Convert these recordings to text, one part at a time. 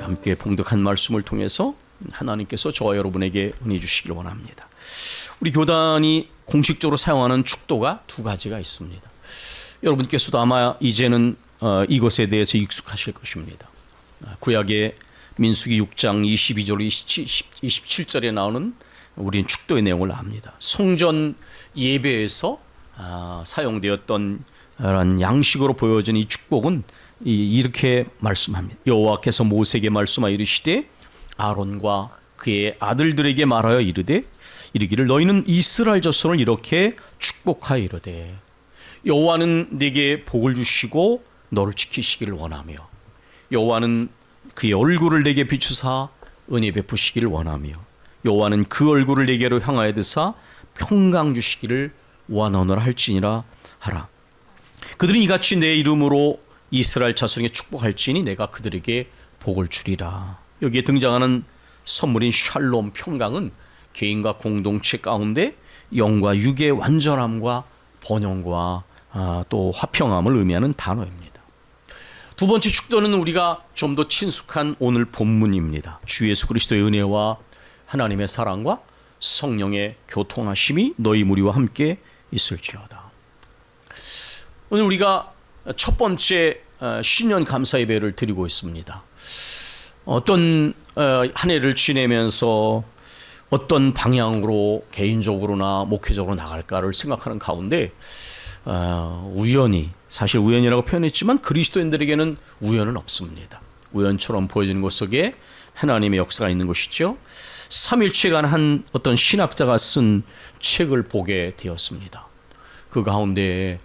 함께 봉독한 말씀을 통해서 하나님께서 저와 여러분에게 은혜 주시길 원합니다. 우리 교단이 공식적으로 사용하는 축도가 두 가지가 있습니다. 여러분께서도 아마 이제는 이것에 대해서 익숙하실 것입니다. 구약의 민수기 6장 22절 27절에 나오는 우리는 축도의 내용을 압니다. 성전 예배에서 사용되었던 양식으로 보여진 이 축복은 이렇게 말씀합니다. 여호와께서 모세에게 말씀하여 이르시되 아론과 그의 아들들에게 말하여 이르기를 너희는 이스라엘 자손을 이렇게 축복하여 이르되 여호와는 네게 복을 주시고 너를 지키시기를 원하며 여호와는 그의 얼굴을 내게 비추사 은혜 베푸시기를 원하며 여호와는 그 얼굴을 내게로 향하여 드사 평강 주시기를 원하노라 할지니라 하라. 그들은 이같이 내 이름으로 이스라엘 자손에게 축복할지니 내가 그들에게 복을 주리라. 여기에 등장하는 선물인 샬롬 평강은 개인과 공동체 가운데 영과 육의 완전함과 번영과 또 화평함을 의미하는 단어입니다. 두 번째 축도는 우리가 좀 더 친숙한 오늘 본문입니다. 주 예수 그리스도의 은혜와 하나님의 사랑과 성령의 교통하심이 너희 무리와 함께 있을지어다. 오늘 우리가 첫 번째 신년 감사 예배를 드리고 있습니다. 어떤 한 해를 지내면서 어떤 방향으로 개인적으로나 목회적으로 나갈까를 생각하는 가운데 우연히, 사실 우연이라고 표현했지만 그리스도인들에게는 우연은 없습니다. 우연처럼 보여지는 것 속에 하나님의 역사가 있는 것이죠. 삼일체에 관한 어떤 신학자가 쓴 책을 보게 되었습니다. 그 가운데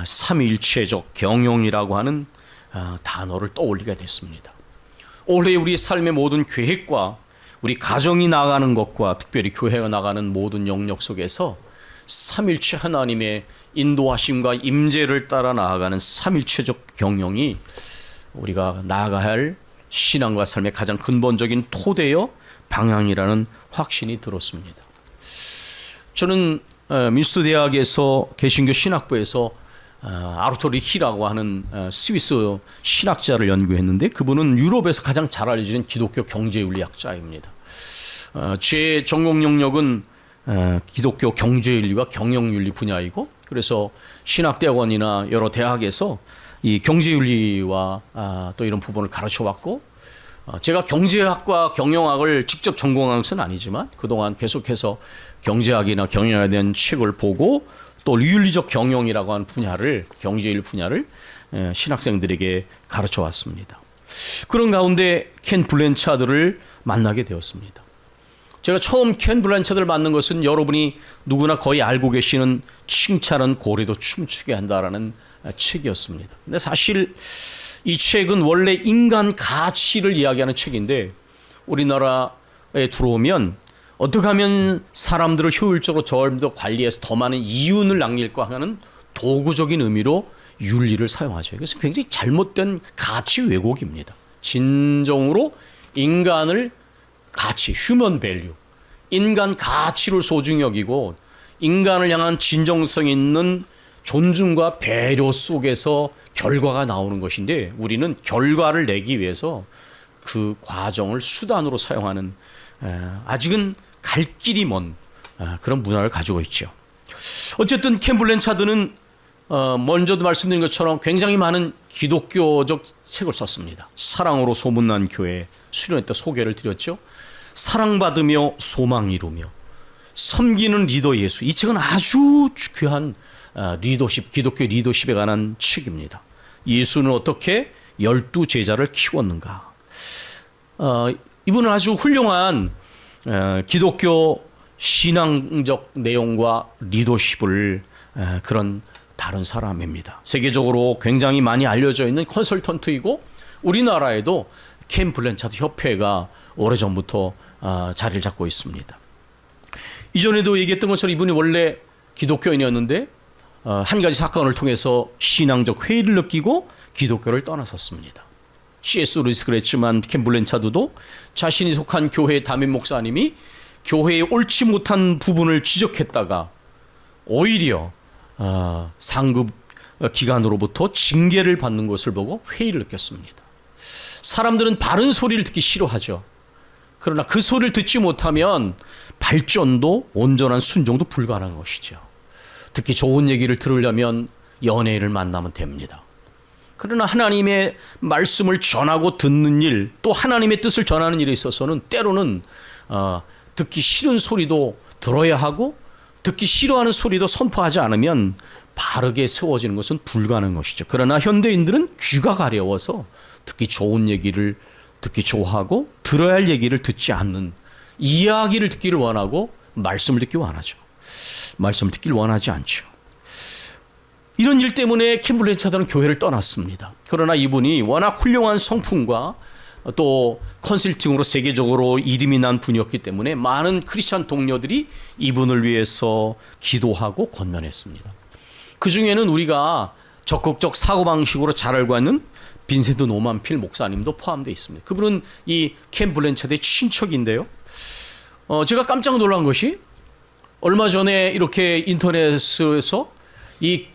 삼일체적 경영이라고 하는 단어를 떠올리게 됐습니다. 올해 우리 삶의 모든 계획과 우리 가정이 나가는 것과 특별히 교회가 나가는 모든 영역 속에서 삼일체 하나님의 인도하심과 임재를 따라 나아가는 삼일체적 경영이 우리가 나아가야 할 신앙과 삶의 가장 근본적인 토대여 방향이라는 확신이 들었습니다. 저는 민스터 대학에서 개신교 신학부에서 아르토 리히라고 하는 스위스 신학자를 연구했는데 그분은 유럽에서 가장 잘 알려진 기독교 경제윤리학자입니다. 제 전공 영역은 기독교 경제윤리와 경영윤리 분야이고 그래서 신학대학원이나 여러 대학에서 이 경제윤리와 또 이런 부분을 가르쳐왔고 제가 경제학과 경영학을 직접 전공한 것은 아니지만 그동안 계속해서 경제학이나 경영에 대한 책을 보고 또 윤리적 경영이라고 하는 분야를 경제윤리 분야를 신학생들에게 가르쳐 왔습니다. 그런 가운데 켄 블랜차드를 만나게 되었습니다. 제가 처음 켄 블랜차드를 만난 것은 여러분이 누구나 거의 알고 계시는 칭찬은 고래도 춤추게 한다라는 책이었습니다. 근데 사실 이 책은 원래 인간 가치를 이야기하는 책인데 우리나라에 들어오면 어떻게 하면 사람들을 효율적으로 좀 더 관리해서 더 많은 이윤을 남길까 하는 도구적인 의미로 윤리를 사용하죠. 그래서 굉장히 잘못된 가치 왜곡입니다. 진정으로 인간을 가치, 휴먼 밸류, 인간 가치를 소중히 여기고 인간을 향한 진정성 있는 존중과 배려 속에서 결과가 나오는 것인데 우리는 결과를 내기 위해서 그 과정을 수단으로 사용하는 아직은 갈 길이 먼 그런 문화를 가지고 있죠. 어쨌든 켄 블랜차드는 먼저도 말씀드린 것처럼 굉장히 많은 기독교적 책을 썼습니다. 사랑으로 소문난 교회 수련회 때 소개를 드렸죠. 사랑받으며 소망 이루며 섬기는 리더 예수, 이 책은 아주 귀한 리더십, 기독교 리더십에 관한 책입니다. 예수는 어떻게 12제자를 키웠는가. 이분은 아주 훌륭한 기독교 신앙적 내용과 리더십을 그런 다른 사람입니다. 세계적으로 굉장히 많이 알려져 있는 컨설턴트이고 우리나라에도 켄 블랜차드 협회가 오래전부터 자리를 잡고 있습니다. 이전에도 얘기했던 것처럼 이분이 원래 기독교인이었는데 한 가지 사건을 통해서 신앙적 회의를 느끼고 기독교를 떠나섰습니다. C.S. 루이스 그랬지만 켄 블랜차드도 자신이 속한 교회의 담임 목사님이 교회의 옳지 못한 부분을 지적했다가 오히려 상급 기관으로부터 징계를 받는 것을 보고 회의를 느꼈습니다. 사람들은 바른 소리를 듣기 싫어하죠. 그러나 그 소리를 듣지 못하면 발전도 온전한 순종도 불가능한 것이죠. 듣기 좋은 얘기를 들으려면 연예인을 만나면 됩니다. 그러나 하나님의 말씀을 전하고 듣는 일, 또 하나님의 뜻을 전하는 일에 있어서는 때로는 듣기 싫은 소리도 들어야 하고 듣기 싫어하는 소리도 선포하지 않으면 바르게 세워지는 것은 불가능한 것이죠. 그러나 현대인들은 귀가 가려워서 듣기 좋은 얘기를 듣기 좋아하고 들어야 할 얘기를 듣지 않는, 이야기를 듣기를 원하고 말씀을 듣기 원하죠. 말씀을 듣기를 원하지 않죠. 이런 일 때문에 켄 블랜차드는 교회를 떠났습니다. 그러나 이분이 워낙 훌륭한 성품과 또 컨설팅으로 세계적으로 이름이 난 분이었기 때문에 많은 크리스찬 동료들이 이분을 위해서 기도하고 권면했습니다. 그 중에는 우리가 적극적 사고방식으로 잘 알고 있는 빈센트 노만필 목사님도 포함되어 있습니다. 그분은 이 켄 블랜차드의 친척인데요. 제가 깜짝 놀란 것이 얼마 전에 이렇게 인터넷에서 이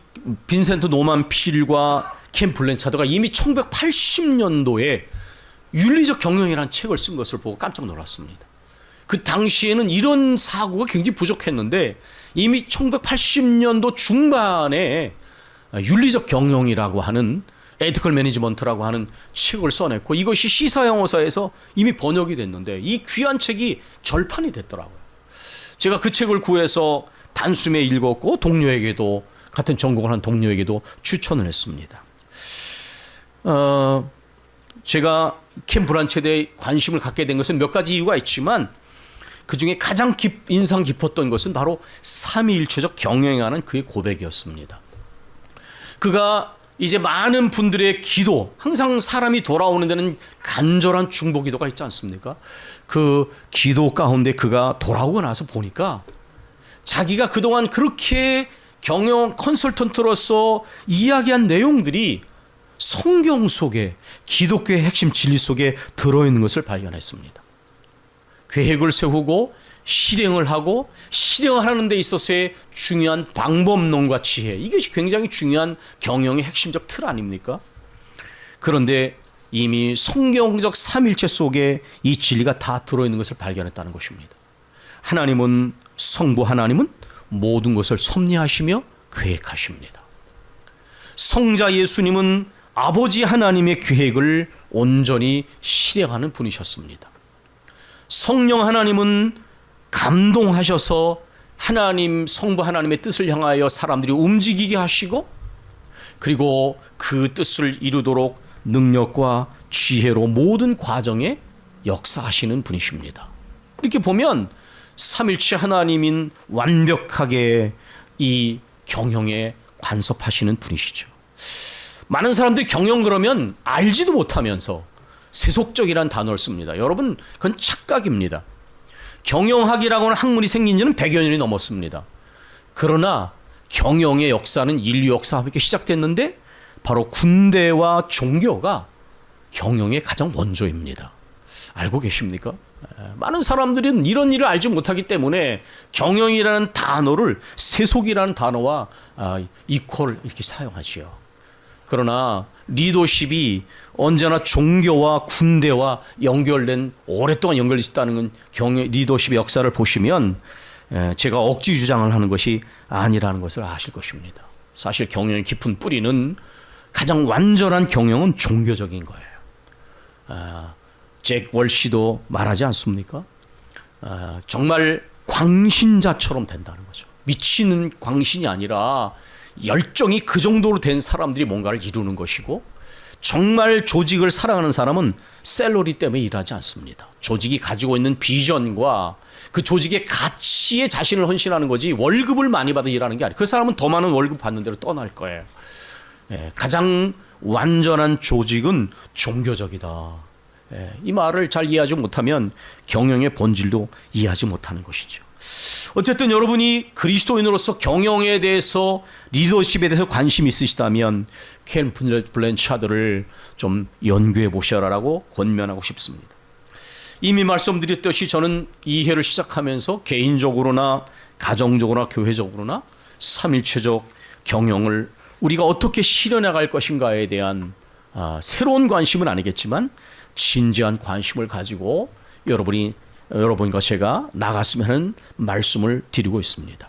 빈센트 노만필과 켄 블랜차드가 이미 1980년도에 윤리적 경영이라는 책을 쓴 것을 보고 깜짝 놀랐습니다. 그 당시에는 이런 사고가 굉장히 부족했는데 이미 1980년도 중반에 윤리적 경영이라고 하는 에티컬 매니지먼트라고 하는 책을 써냈고 이것이 시사영어사에서 이미 번역이 됐는데 이 귀한 책이 절판이 됐더라고요. 제가 그 책을 구해서 단숨에 읽었고 동료에게도, 같은 전공을 한 동료에게도 추천을 했습니다. 제가 켄 블랜차드에 관심을 갖게 된 것은 몇 가지 이유가 있지만 그 중에 가장 인상 깊었던 것은 바로 삼위일체적 경영하는 그의 고백이었습니다. 그가 이제 많은 분들의 기도, 항상 사람이 돌아오는 데는 간절한 중보 기도가 있지 않습니까? 그 기도 가운데 그가 돌아오고 나서 보니까 자기가 그동안 그렇게 경영 컨설턴트로서 이야기한 내용들이 성경 속에, 기독교의 핵심 진리 속에 들어있는 것을 발견했습니다. 계획을 세우고 실행을 하고 실행하는 데 있어서의 중요한 방법론과 지혜, 이것이 굉장히 중요한 경영의 핵심적 틀 아닙니까? 그런데 이미 성경적 삼일체 속에 이 진리가 다 들어있는 것을 발견했다는 것입니다. 하나님은, 성부 하나님은 모든 것을 섭리하시며 계획하십니다. 성자 예수님은 아버지 하나님의 계획을 온전히 실행하는 분이셨습니다. 성령 하나님은 감동하셔서 하나님, 성부 하나님의 뜻을 향하여 사람들이 움직이게 하시고 그리고 그 뜻을 이루도록 능력과 지혜로 모든 과정에 역사하시는 분이십니다. 이렇게 보면 삼일체 하나님인 완벽하게 이 경영에 간섭하시는 분이시죠. 많은 사람들이 경영 그러면 알지도 못하면서 세속적이라는 단어를 씁니다. 여러분, 그건 착각입니다. 경영학이라고 하는 학문이 생긴 지는 100여 년이 넘었습니다. 그러나 경영의 역사는 인류 역사와 함께 시작됐는데 바로 군대와 종교가 경영의 가장 원조입니다. 알고 계십니까? 많은 사람들은 이런 일을 알지 못하기 때문에 경영이라는 단어를 세속이라는 단어와 이퀄 이렇게 사용하지요. 그러나 리더십이 언제나 종교와 군대와 연결된, 오랫동안 연결되어 있다는 리더십의 역사를 보시면 제가 억지 주장을 하는 것이 아니라는 것을 아실 것입니다. 사실 경영의 깊은 뿌리는, 가장 완전한 경영은 종교적인 거예요. 잭 월시도 말하지 않습니까? 정말 광신자처럼 된다는 거죠. 미치는 광신이 아니라 열정이 그 정도로 된 사람들이 뭔가를 이루는 것이고, 정말 조직을 사랑하는 사람은 샐러리 때문에 일하지 않습니다. 조직이 가지고 있는 비전과 그 조직의 가치에 자신을 헌신하는 거지 월급을 많이 받아 일하는 게 아니에요. 그 사람은 더 많은 월급 받는 대로 떠날 거예요. 가장 완전한 조직은 종교적이다. 이 말을 잘 이해하지 못하면 경영의 본질도 이해하지 못하는 것이죠. 어쨌든 여러분이 그리스도인으로서 경영에 대해서, 리더십에 대해서 관심이 있으시다면 켄 블랜차드를 좀 연구해 보셔라라고 권면하고 싶습니다. 이미 말씀드렸듯이 저는 이해를 시작하면서 개인적으로나 가정적으로나 교회적으로나 삼일체적 경영을 우리가 어떻게 실현해 갈 것인가에 대한 새로운 관심은 아니겠지만 진지한 관심을 가지고 여러분과 제가 나갔으면 하는 말씀을 드리고 있습니다.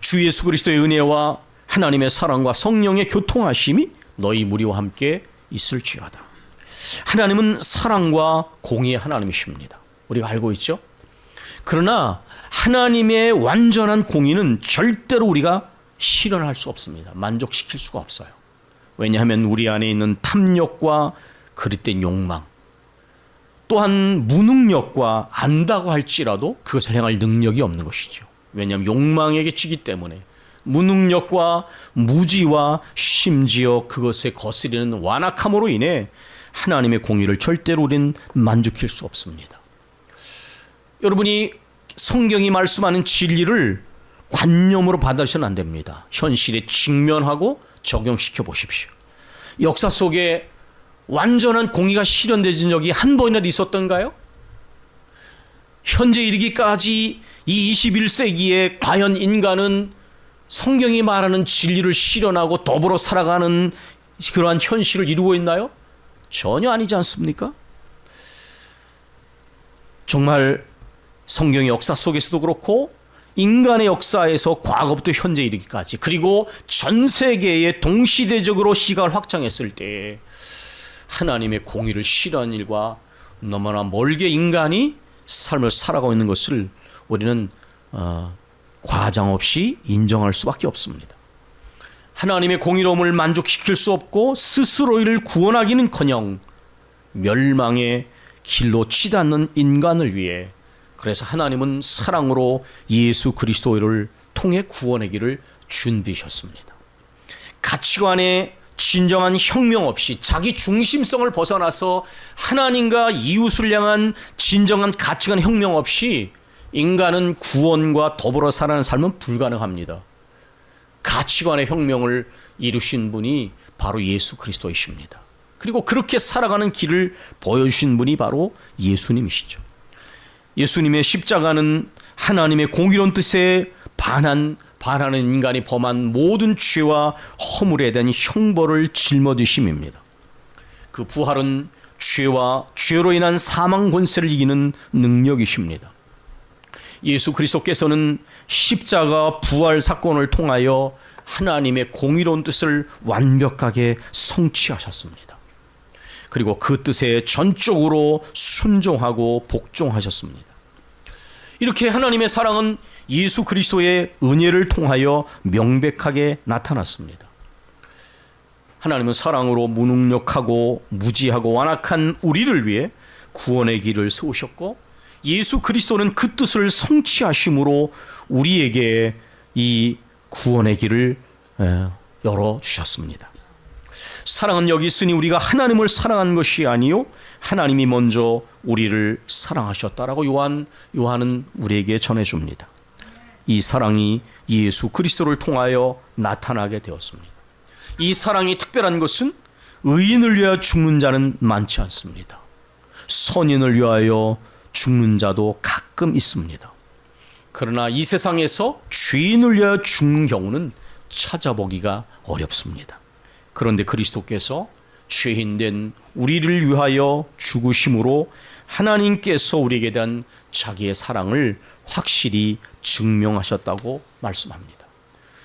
주 예수 그리스도의 은혜와 하나님의 사랑과 성령의 교통하심이 너희 무리와 함께 있을지어다. 하나님은 사랑과 공의의 하나님이십니다. 우리가 알고 있죠? 그러나 하나님의 완전한 공의는 절대로 우리가 실현할 수 없습니다. 만족시킬 수가 없어요. 왜냐하면 우리 안에 있는 탐욕과 그릇된 욕망, 또한 무능력과 안다고 할지라도 그것을 행할 능력이 없는 것이죠. 왜냐하면 욕망에게 찌기 때문에 무능력과 무지와 심지어 그것에 거스리는 완악함으로 인해 하나님의 공의를 절대로 우리는 만족할 수 없습니다. 여러분이 성경이 말씀하는 진리를 관념으로 받아서는 안 됩니다. 현실에 직면하고 적용시켜 보십시오. 역사 속에 완전한 공의가 실현된 적이 한 번이라도 있었던가요? 현재 이르기까지 이 21세기에 과연 인간은 성경이 말하는 진리를 실현하고 더불어 살아가는 그러한 현실을 이루고 있나요? 전혀 아니지 않습니까? 정말 성경의 역사 속에서도 그렇고 인간의 역사에서 과거부터 현재 이르기까지 그리고 전 세계에 동시대적으로 시각을 확장했을 때 하나님의 공의를 실현한 일과 너무나 멀게 인간이 삶을 살아가고 있는 것을 우리는 과장 없이 인정할 수밖에 없습니다. 하나님의 공의로움을 만족시킬 수 없고 스스로 이를 구원하기는커녕 멸망의 길로 치닫는 인간을 위해 그래서 하나님은 사랑으로 예수 그리스도를 통해 구원의 길을 준비하셨습니다. 가치관의 진정한 혁명 없이 자기 중심성을 벗어나서 하나님과 이웃을 향한 진정한 가치관 혁명 없이 인간은 구원과 더불어 살아가는 삶은 불가능합니다. 가치관의 혁명을 이루신 분이 바로 예수 그리스도이십니다. 그리고 그렇게 살아가는 길을 보여주신 분이 바로 예수님이시죠. 예수님의 십자가는 하나님의 공의로운 뜻에 반하는 인간이 범한 모든 죄와 허물에 대한 형벌을 짊어지심입니다. 그 부활은 죄와 죄로 인한 사망 권세를 이기는 능력이십니다. 예수 그리스도께서는 십자가 부활 사건을 통하여 하나님의 공의로운 뜻을 완벽하게 성취하셨습니다. 그리고 그 뜻에 전적으로 순종하고 복종하셨습니다. 이렇게 하나님의 사랑은 예수 그리스도의 은혜를 통하여 명백하게 나타났습니다. 하나님은 사랑으로 무능력하고 무지하고 완악한 우리를 위해 구원의 길을 세우셨고 예수 그리스도는 그 뜻을 성취하심으로 우리에게 이 구원의 길을 열어주셨습니다. 사랑은 여기 있으니 우리가 하나님을 사랑한 것이 아니요 하나님이 먼저 우리를 사랑하셨다라고 요한은 우리에게 전해줍니다. 이 사랑이 예수 그리스도를 통하여 나타나게 되었습니다. 이 사랑이 특별한 것은 의인을 위하여 죽는 자는 많지 않습니다. 선인을 위하여 죽는 자도 가끔 있습니다. 그러나 이 세상에서 죄인을 위하여 죽는 경우는 찾아보기가 어렵습니다. 그런데 그리스도께서 죄인된 우리를 위하여 죽으심으로 하나님께서 우리에게 대한 자기의 사랑을 확실히 증명하셨다고 말씀합니다.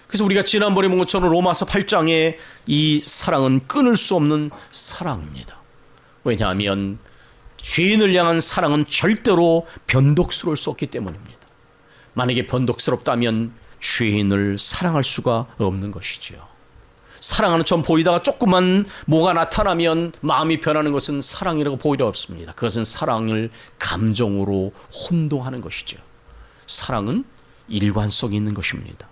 그래서 우리가 지난번에 본 것처럼 로마서 8장의 이 사랑은 끊을 수 없는 사랑입니다. 왜냐하면 죄인을 향한 사랑은 절대로 변덕스러울 수 없기 때문입니다. 만약에 변덕스럽다면 죄인을 사랑할 수가 없는 것이지요. 사랑하는 점 보이다가 조그만 뭐가 나타나면 마음이 변하는 것은 사랑이라고 보이려 없습니다. 그것은 사랑을 감정으로 혼동하는 것이죠. 사랑은 일관성이 있는 것입니다.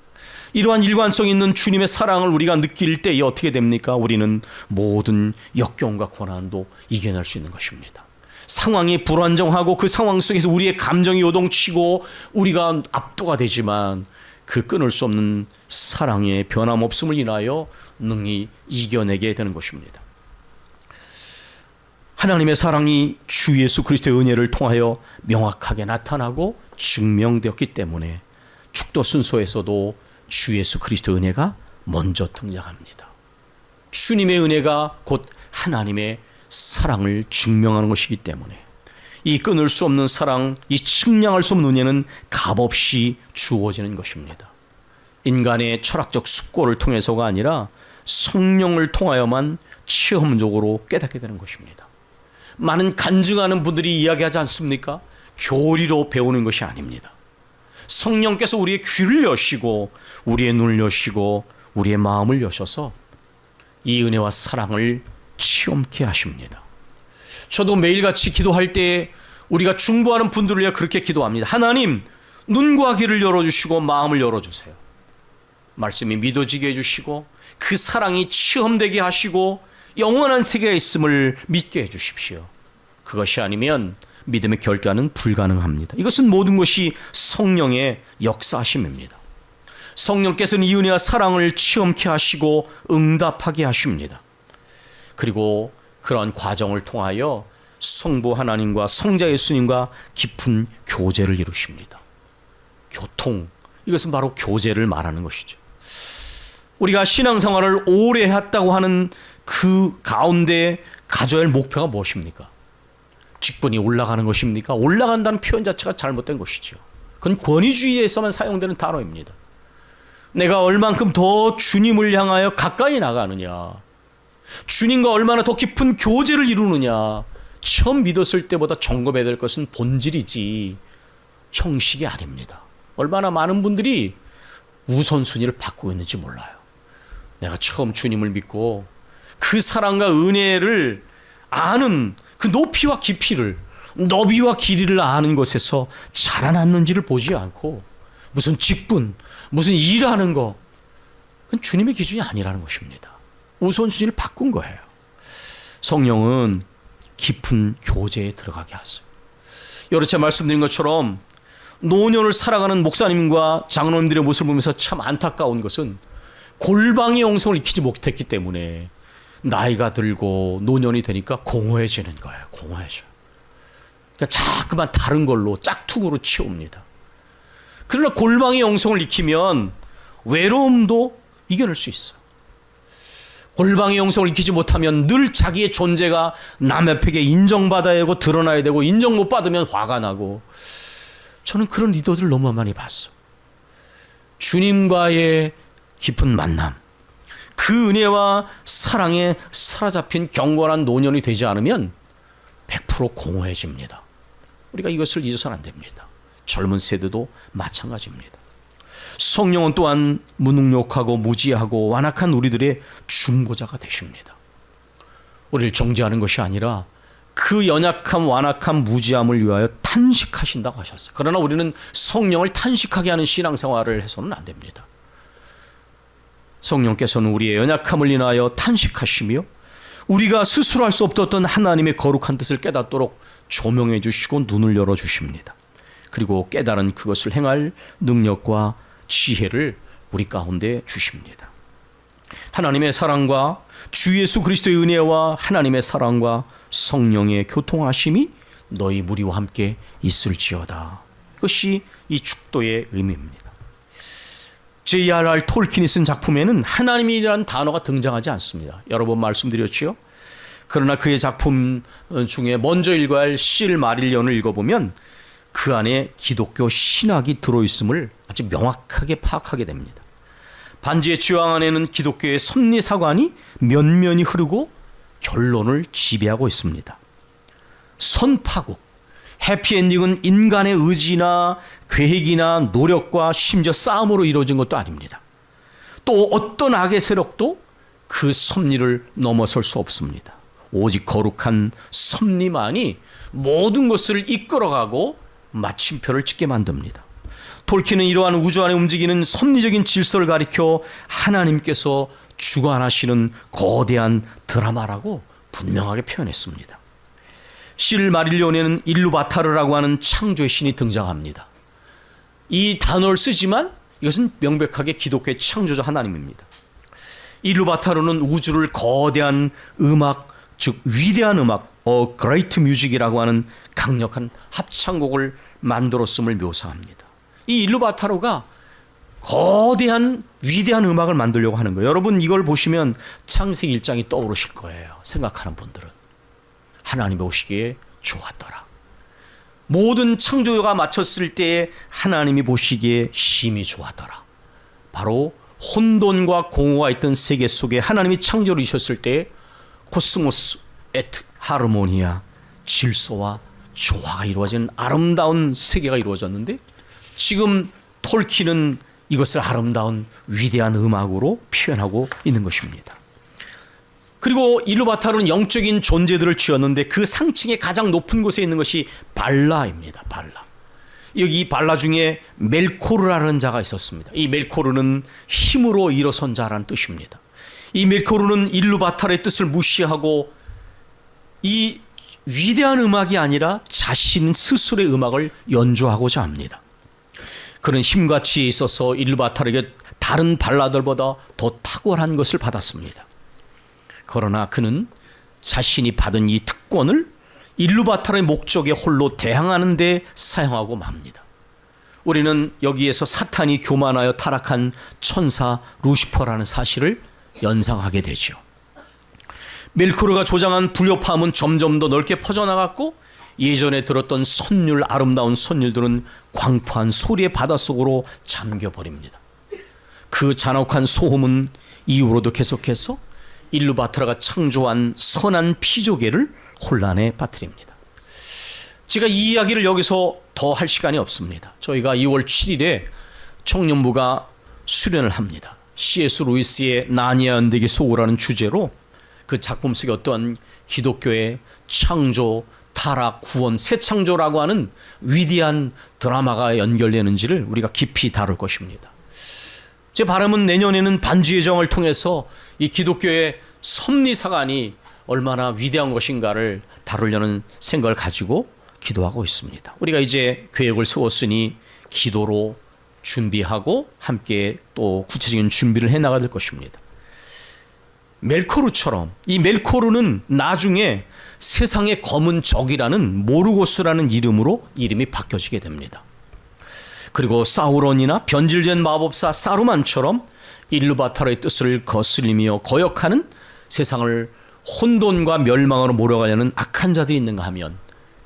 이러한 일관성 있는 주님의 사랑을 우리가 느낄 때에 어떻게 됩니까? 우리는 모든 역경과 고난도 이겨낼 수 있는 것입니다. 상황이 불안정하고 그 상황 속에서 우리의 감정이 요동치고 우리가 압도가 되지만 그 끊을 수 없는 사랑의 변함없음을 인하여 능히 이겨내게 되는 것입니다. 하나님의 사랑이 주 예수 그리스도의 은혜를 통하여 명확하게 나타나고 증명되었기 때문에 축도 순서에서도 주 예수 그리스도의 은혜가 먼저 등장합니다. 주님의 은혜가 곧 하나님의 사랑을 증명하는 것이기 때문에 이 끊을 수 없는 사랑, 이 측량할 수 없는 은혜는 값없이 주어지는 것입니다. 인간의 철학적 숙고를 통해서가 아니라 성령을 통하여만 체험적으로 깨닫게 되는 것입니다. 많은 간증하는 분들이 이야기하지 않습니까? 교리로 배우는 것이 아닙니다. 성령께서 우리의 귀를 여시고 우리의 눈을 여시고 우리의 마음을 여셔서 이 은혜와 사랑을 체험케 하십니다. 저도 매일같이 기도할 때 우리가 중보하는 분들을 위해 그렇게 기도합니다. 하나님, 눈과 귀를 열어주시고 마음을 열어주세요. 말씀이 믿어지게 해주시고 그 사랑이 체험되게 하시고 영원한 세계에 있음을 믿게 해주십시오. 그것이 아니면 믿음의 결단은 불가능합니다. 이것은 모든 것이 성령의 역사하심입니다. 성령께서는 이 은혜와 사랑을 체험케 하시고 응답하게 하십니다. 그리고 그러한 과정을 통하여 성부 하나님과 성자 예수님과 깊은 교제를 이루십니다. 교통, 이것은 바로 교제를 말하는 것이죠. 우리가 신앙생활을 오래 했다고 하는 그 가운데 가져야 할 목표가 무엇입니까? 직분이 올라가는 것입니까? 올라간다는 표현 자체가 잘못된 것이죠. 그건 권위주의에서만 사용되는 단어입니다. 내가 얼만큼 더 주님을 향하여 가까이 나가느냐, 주님과 얼마나 더 깊은 교제를 이루느냐, 처음 믿었을 때보다 점검해야 될 것은 본질이지 형식이 아닙니다. 얼마나 많은 분들이 우선순위를 바꾸고 있는지 몰라요. 내가 처음 주님을 믿고 그 사랑과 은혜를 아는 그 높이와 깊이를, 너비와 길이를 아는 것에서 자라났는지를 보지 않고 무슨 직분, 무슨 일하는 거, 그건 주님의 기준이 아니라는 것입니다. 우선순위를 바꾼 거예요. 성령은 깊은 교제에 들어가게 하세요. 여러 차례 말씀드린 것처럼 노년을 살아가는 목사님과 장로님들의 모습을 보면서 참 안타까운 것은 골방의 영성을 익히지 못했기 때문에 나이가 들고 노년이 되니까 공허해지는 거예요. 공허해져요. 그러니까 자꾸만 다른 걸로 짝퉁으로 채웁니다. 그러나 골방의 영성을 익히면 외로움도 이겨낼 수 있어요. 골방의 영성을 익히지 못하면 늘 자기의 존재가 남 앞에게 인정받아야 되고 드러나야 되고 인정 못 받으면 화가 나고, 저는 그런 리더들을 너무 많이 봤어. 주님과의 깊은 만남, 그 은혜와 사랑에 사로잡힌 경건한 노년이 되지 않으면 100% 공허해집니다. 우리가 이것을 잊어서는 안 됩니다. 젊은 세대도 마찬가지입니다. 성령은 또한 무능력하고 무지하고 완악한 우리들의 중보자가 되십니다. 우리를 정죄하는 것이 아니라 그 연약함, 완악함, 무지함을 위하여 탄식하신다고 하셨어요. 그러나 우리는 성령을 탄식하게 하는 신앙생활을 해서는 안 됩니다. 성령께서는 우리의 연약함을 인하여 탄식하시며 우리가 스스로 할 수 없었던 하나님의 거룩한 뜻을 깨닫도록 조명해 주시고 눈을 열어 주십니다. 그리고 깨달은 그것을 행할 능력과 지혜를 우리 가운데 주십니다. 하나님의 사랑과 주 예수 그리스도의 은혜와 하나님의 사랑과 성령의 교통하심이 너희 무리와 함께 있을지어다. 이것이 이 축도의 의미입니다. J.R.R. 톨킨이 쓴 작품에는 하나님이라는 단어가 등장하지 않습니다. 여러 번 말씀드렸지요. 그러나 그의 작품 중에 먼저 읽어야 할 실마릴런을 읽어보면 그 안에 기독교 신학이 들어있음을 아주 명확하게 파악하게 됩니다. 반지의 지왕 안에는 기독교의 섭리사관이 면면이 흐르고 결론을 지배하고 있습니다. 선파국, 해피엔딩은 인간의 의지나 계획이나 노력과 심지어 싸움으로 이루어진 것도 아닙니다. 또 어떤 악의 세력도 그 섭리를 넘어설 수 없습니다. 오직 거룩한 섭리만이 모든 것을 이끌어가고 마침표를 찍게 만듭니다. 톨킨은 이러한 우주 안에 움직이는 섭리적인 질서를 가리켜 하나님께서 주관하시는 거대한 드라마라고 분명하게 표현했습니다. 실마릴리온에는 일루바타르라고 하는 창조의 신이 등장합니다. 이 단어를 쓰지만 이것은 명백하게 기독교의 창조자 하나님입니다. 일루바타르는 우주를 거대한 음악, 즉 위대한 음악, great music이라고 하는 강력한 합창곡을 만들었음을 묘사합니다. 이 일루바타르가 거대한 위대한 음악을 만들려고 하는 거예요. 여러분 이걸 보시면 창세기 1장이 떠오르실 거예요. 생각하는 분들은 하나님이 보시기에 좋았더라. 모든 창조가 마쳤을 때에 하나님이 보시기에 심히 좋았더라. 바로 혼돈과 공허가 있던 세계 속에 하나님이 창조를 이셨을 때 코스모스 에트 하르모니아, 질서와 조화가 이루어지는 아름다운 세계가 이루어졌는데, 지금 톨킨은 이것을 아름다운 위대한 음악으로 표현하고 있는 것입니다. 그리고 일루바타르는 영적인 존재들을 지었는데 그 상층의 가장 높은 곳에 있는 것이 발라입니다. 발라. 여기 발라 중에 멜코르라는 자가 있었습니다. 이 멜코르는 힘으로 일어선 자라는 뜻입니다. 이 멜코르는 일루바타르의 뜻을 무시하고 이 위대한 음악이 아니라 자신 스스로의 음악을 연주하고자 합니다. 그런 힘과 지혜에 있어서 일루바타르에게 다른 발라들보다 더 탁월한 것을 받았습니다. 그러나 그는 자신이 받은 이 특권을 일루바타르의 목적에 홀로 대항하는 데 사용하고 맙니다. 우리는 여기에서 사탄이 교만하여 타락한 천사 루시퍼라는 사실을 연상하게 되죠. 멜코르가 조장한 불협화음은 점점 더 넓게 퍼져나갔고, 예전에 들었던 선율, 아름다운 선율들은 광포한 소리의 바닷속으로 잠겨버립니다. 그 잔혹한 소음은 이후로도 계속해서 일루바타르가 창조한 선한 피조계를 혼란에 빠뜨립니다. 제가 이 이야기를 여기서 더 할 시간이 없습니다. 저희가 2월 7일에 청년부가 수련을 합니다. C.S. 루이스의 나니아 연대기 소고라는 주제로 그 작품 속에 어떠한 기독교의 창조, 타락, 구원, 새 창조라고 하는 위대한 드라마가 연결되는지를 우리가 깊이 다룰 것입니다. 제 바람은 내년에는 반주의 정을 통해서 이 기독교의 섭리사관이 얼마나 위대한 것인가를 다루려는 생각을 가지고 기도하고 있습니다. 우리가 이제 계획을 세웠으니 기도로 준비하고 함께 또 구체적인 준비를 해나가야 될 것입니다. 멜코르처럼, 이 멜코르는 나중에 세상의 검은 적이라는 모르고스라는 이름으로 이름이 바뀌어지게 됩니다. 그리고 사우론이나 변질된 마법사 사루만처럼 일루바타르의 뜻을 거슬리며 거역하는, 세상을 혼돈과 멸망으로 몰아가려는 악한 자들이 있는가 하면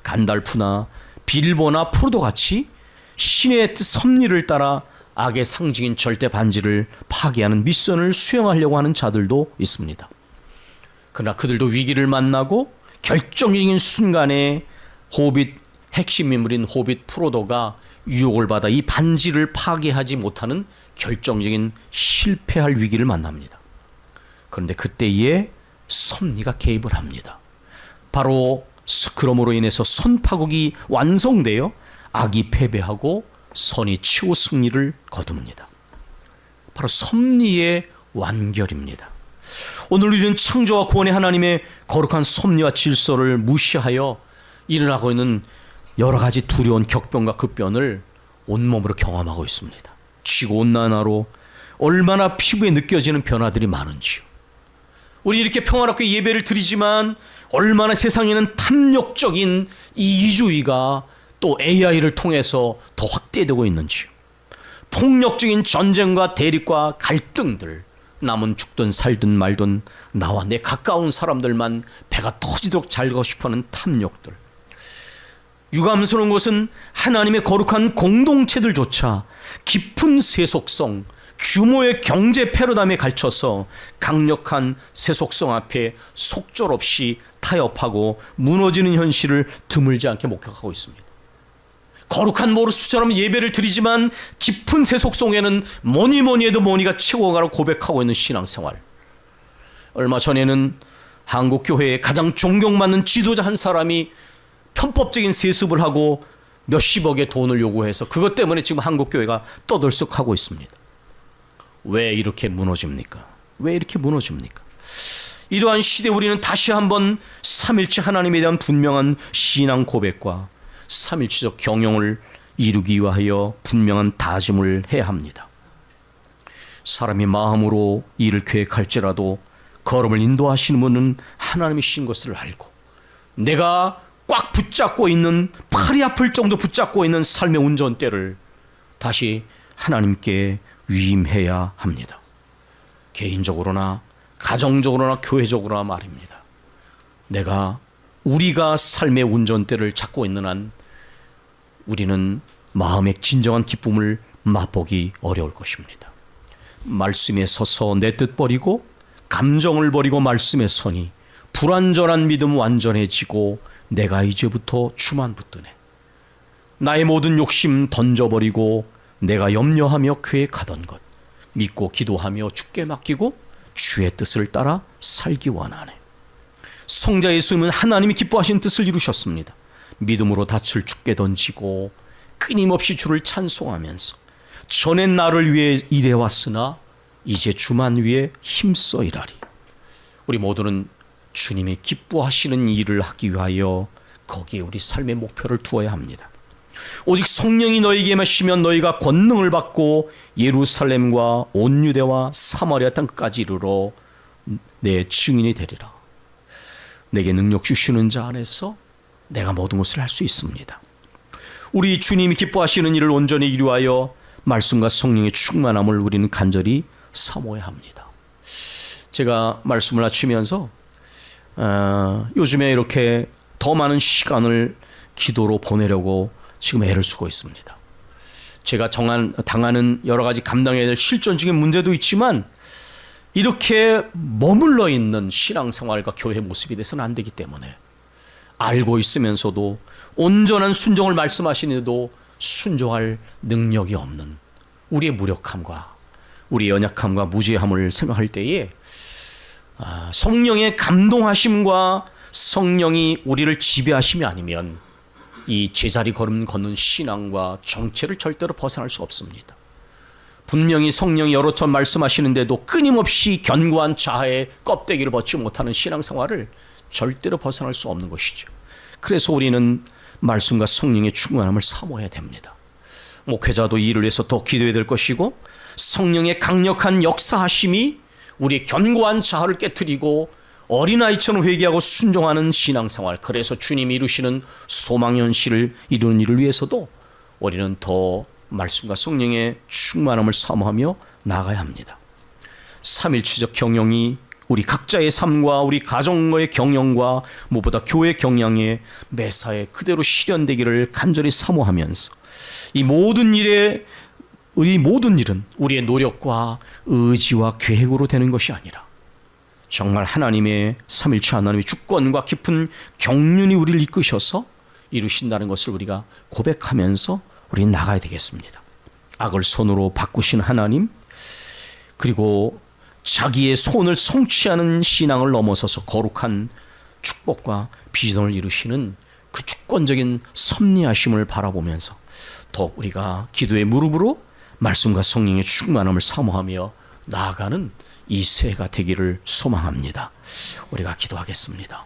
간달프나 빌보나 프로도 같이 신의 뜻 섭리를 따라 악의 상징인 절대 반지를 파괴하는 미션을 수행하려고 하는 자들도 있습니다. 그러나 그들도 위기를 만나고 결정적인 순간에 호빗 핵심 인물인 호빗 프로도가 유혹을 받아 이 반지를 파괴하지 못하는 결정적인 실패할 위기를 만납니다. 그런데 그때에 섭리가 개입을 합니다. 바로 그러므로 인해서 선파국이 완성되어 악이 패배하고 선이 최후 승리를 거둡니다. 바로 섭리의 완결입니다. 오늘 우리는 창조와 구원의 하나님의 거룩한 섭리와 질서를 무시하여 일어나고 있는 여러 가지 두려운 격변과 급변을 온몸으로 경험하고 있습니다. 지구온난화로 얼마나 피부에 느껴지는 변화들이 많은지요. 우리 이렇게 평화롭게 예배를 드리지만 얼마나 세상에는 탐욕적인 이기주의가 또 AI를 통해서 더 확대되고 있는지요. 폭력적인 전쟁과 대립과 갈등들, 남은 죽든 살든 말든 나와 내 가까운 사람들만 배가 터지도록 살고 싶어하는 탐욕들. 유감스러운 것은 하나님의 거룩한 공동체들조차 깊은 세속성, 규모의 경제 패러다임에 갇혀서 강력한 세속성 앞에 속절없이 타협하고 무너지는 현실을 드물지 않게 목격하고 있습니다. 거룩한 모습처럼 예배를 드리지만 깊은 세속성에는 뭐니 해도 뭐니가 최고가라고 고백하고 있는 신앙생활. 얼마 전에는 한국교회의 가장 존경받는 지도자 한 사람이 편법적인 세습을 하고 몇십억의 돈을 요구해서 그것 때문에 지금 한국교회가 떠들썩하고 있습니다. 왜 이렇게 무너집니까? 왜 이렇게 무너집니까? 이러한 시대에 우리는 다시 한번 삼일체 하나님에 대한 분명한 신앙 고백과 삼일체적 경영을 이루기 위하여 분명한 다짐을 해야 합니다. 사람이 마음으로 일을 계획할지라도 걸음을 인도하시는 분은 하나님이신 것을 알고, 내가 꽉 붙잡고 있는, 팔이 아플 정도 붙잡고 있는 삶의 운전대를 다시 하나님께 위임해야 합니다. 개인적으로나 가정적으로나 교회적으로나 말입니다. 우리가 삶의 운전대를 잡고 있는 한 우리는 마음의 진정한 기쁨을 맛보기 어려울 것입니다. 말씀에 서서 내 뜻 버리고 감정을 버리고 말씀에 서니 불완전한 믿음 완전해지고 내가 이제부터 주만 붙드네. 나의 모든 욕심 던져버리고 내가 염려하며 계획하던 것 믿고 기도하며 주께 맡기고 주의 뜻을 따라 살기 원하네. 성자 예수님은 하나님이 기뻐하신 뜻을 이루셨습니다. 믿음으로 닻을 주께 던지고 끊임없이 주를 찬송하면서 전엔 나를 위해 일해왔으나 이제 주만 위해 힘써 일하리. 우리 모두는 주님이 기뻐하시는 일을 하기 위하여 거기에 우리 삶의 목표를 두어야 합니다. 오직 성령이 너희에게 임하시면 너희가 권능을 받고 예루살렘과 온 유대와 사마리아 땅까지 이르러 내 증인이 되리라. 내게 능력 주시는 자 안에서 내가 모든 것을 할 수 있습니다. 우리 주님이 기뻐하시는 일을 온전히 이루하여 말씀과 성령의 충만함을 우리는 간절히 사모해야 합니다. 제가 말씀을 낮추면서 요즘에 이렇게 더 많은 시간을 기도로 보내려고 지금 애를 쓰고 있습니다. 제가 당하는 여러 가지 감당해야 될 실존적인 문제도 있지만 이렇게 머물러 있는 신앙생활과 교회 모습이 돼서는 안 되기 때문에 알고 있으면서도 온전한 순종을 말씀하시는데도 순종할 능력이 없는 우리의 무력함과 우리의 연약함과 무지함을 생각할 때에 성령의 감동하심과 성령이 우리를 지배하심이 아니면 이 제자리 걸음 걷는 신앙과 정체를 절대로 벗어날 수 없습니다. 분명히 성령이 여러 번 말씀하시는데도 끊임없이 견고한 자아의 껍데기를 벗지 못하는 신앙생활을 절대로 벗어날 수 없는 것이죠. 그래서 우리는 말씀과 성령의 충만함을 사모해야 됩니다. 목회자도 이 일을 위해서 더 기도해야 될 것이고 성령의 강력한 역사하심이 우리의 견고한 자아를 깨트리고 어린아이처럼 회개하고 순종하는 신앙생활, 그래서 주님이 이루시는 소망현실을 이루는 일을 위해서도 우리는 더 말씀과 성령의 충만함을 사모하며 나아가야 합니다. 삼일체적 경영이 우리 각자의 삶과 우리 가정의 경영과 무엇보다 교회 경영에 매사에 그대로 실현되기를 간절히 사모하면서 이 모든 일은 우리의 노력과 의지와 계획으로 되는 것이 아니라 정말 하나님의 삼일체 하나님의 주권과 깊은 경륜이 우리를 이끄셔서 이루신다는 것을 우리가 고백하면서 우리는 나가야 되겠습니다. 악을 손으로 바꾸신 하나님, 그리고 자기의 손을 성취하는 신앙을 넘어서서 거룩한 축복과 비전을 이루시는 그 주권적인 섭리하심을 바라보면서 더욱 우리가 기도의 무릎으로 말씀과 성령의 충만함을 사모하며 나아가는 이 새해가 되기를 소망합니다. 우리가 기도하겠습니다.